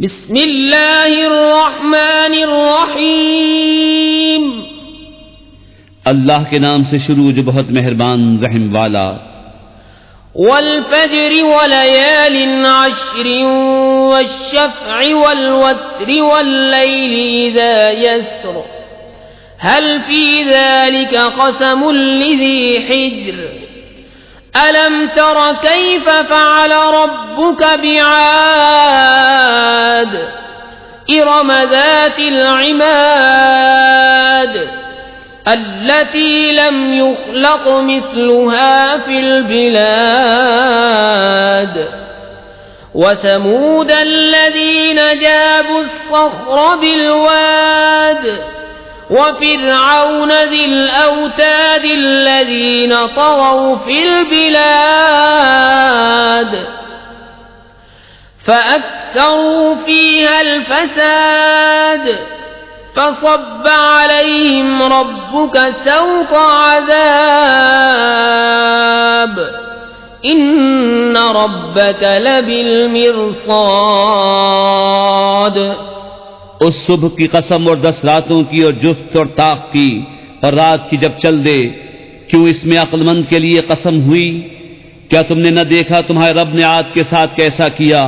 बिस्मिल्लाहिर्रहमानिर्रहीम। अल्लाह के नाम से शुरू जो बहुत मेहरबान रहम वाला। वल फज्रि वलयालिन अश्रिन वश्शफ़्इ वल्वत्रि वल्लैलि इज़ा यस्र हल फी ज़ालिका क़समुन लिज़ी हिज्र अलम तर कैफ़ फ़अल रब्बुक बिआद इरम ज़ातिल इमाद अल्लती लम युख़्लक़ मिस्लुहा फ़िल बिलाद वसमूद अल्लज़ीन जाबु अस्सख़्र बिलवाद वफ़िरऔन ज़िल औताद अल्लज़ीन तग़ौ फ़िल बिलाद फ़अक्सरू फ़ीहा अल-फ़साद फ़सब्ब अलैहिम रब्बुक सौत अज़ाब इन्न रब्बक लबिल-मिरसाद। उस सुबह की कसम और 10 रातों की और जुफ्त और ताक की और रात की जब चल दे, क्यों इसमें अक्लमंद के लिए कसम हुई? क्या तुमने न देखा तुम्हारे रब ने आद के साथ कैसा किया?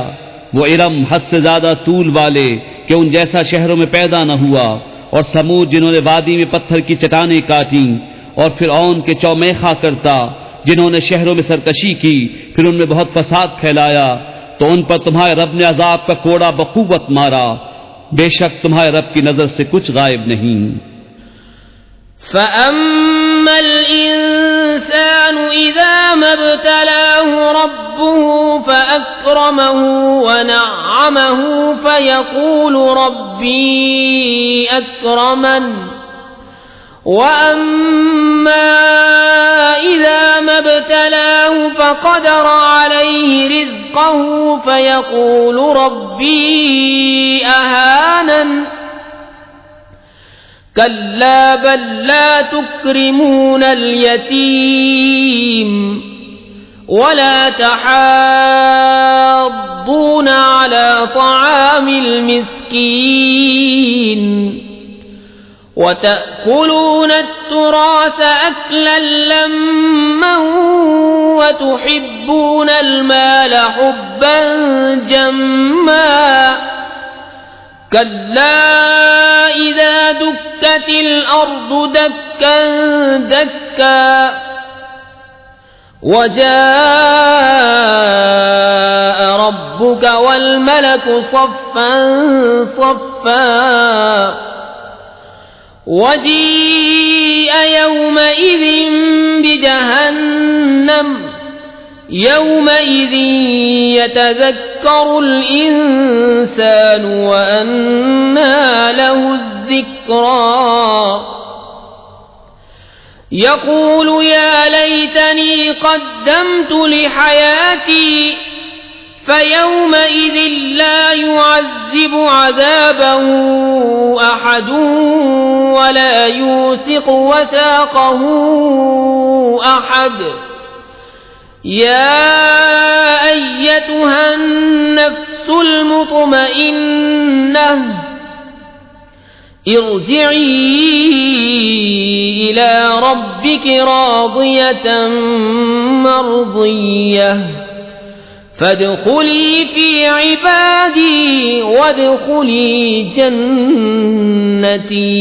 वो इरम हद से ज्यादा तूल वाले कि उन जैसा शहरों में पैदा न हुआ, और समूद जिन्होंने वादी में पत्थर की चट्टानें काटी, और फिरऔन के चौमेखा करता जिन्होंने शहरों में सरकशी की फिर उनमें बहुत फसाद फैलाया, तो उन पर तुम्हारे रब ने अजाब का कोड़ा बक़ुव्वत मारा। बेशक तुम्हारे रब की नजर से कुछ गायब नहीं। फ़अम्मल इंसानु इज़ा मब्तलाहु रब्बुहु फ़अक्रमहु वनअमहु फ़यक़ूलु रब्बी अक्रमन वअम्मा इज़ा मब्तलाहु फ़क़दर अलैहि रिज़्क़हु फ़यक़ूलु रब्बी अहानन कल्ला बल ला तुक्रिमून अल-यतीम वला तहाद्दून अला तआमिल मिस्कीन वतअकुलून अत-तुरास अक्लन लम्मन वतुहिब्बून अल-माल हुब्बन जम्मा कल्ला इज़ा दुक्कतिल अर्दु दक्कन दक्का वजाअ रब्बुक वल मलकु सफ़्फ़न सफ़्फ़ा वजीअ यौमइज़िन बिजहन्नम यौमइज़िन यतज़क्करुल इंसानु व अन्ना लहुज़्ज़िक्रा यक़ूलु या लैतनी क़द्दमतु लिहयाती फ़यौमइज़िन ला युअज़्ज़िबु अज़ाबहु अहदुन वला यूसिक़ु वसाक़हु अहद या अय्यतुहन नफ्सुल मुतमइन्नह इरजिई इला रब्बिकी रादियतन मर्दिय्यह फदखुली फी इबादी वदखुली जन्नती।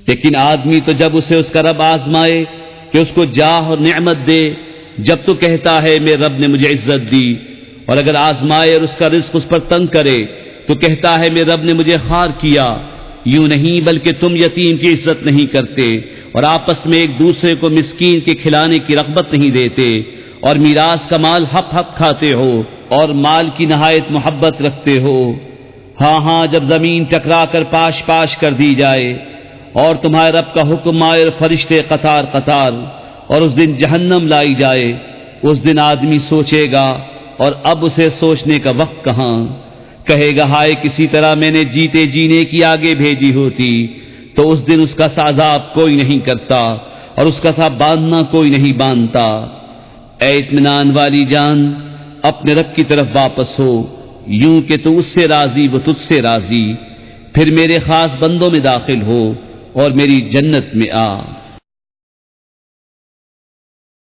लेकिन आदमी तो जब उसे उसका रब आजमाए कि उसको जाह और नेमत दे, जब तो कहता है मेरे रब ने मुझे इज्जत दी, और अगर आजमाए और उसका रिज्क उस पर तंग करे तो कहता है मेरे रब ने मुझे खार किया। यूं नहीं बल्कि तुम यतीम की इज्जत नहीं करते और आपस में एक दूसरे को मिस्कीन के खिलाने की रग़बत नहीं देते, और मीरास का माल हक हक खाते हो और माल की नहायत मोहब्बत रखते हो। हाँ हाँ, जब जमीन टकरा कर पाश पाश कर दी जाए और तुम्हारे रब का हुक्म आए और फरिश्ते कतार कतार, और उस दिन जहन्नम लाई जाए, उस दिन आदमी सोचेगा और अब उसे सोचने का वक्त कहाँ। कहेगा हाय किसी तरह मैंने जीते जीने की आगे भेजी होती, तो उस दिन उसका साजाब कोई नहीं करता और उसका सा बांधना कोई नहीं बांधता। ऐ इत्मीनान वाली जान, अपने रब की तरफ वापस हो, यूं कि तू उससे राजी वो तुझसे राजी, फिर मेरे खास बंदों में दाखिल हो और मेरी जन्नत में आ।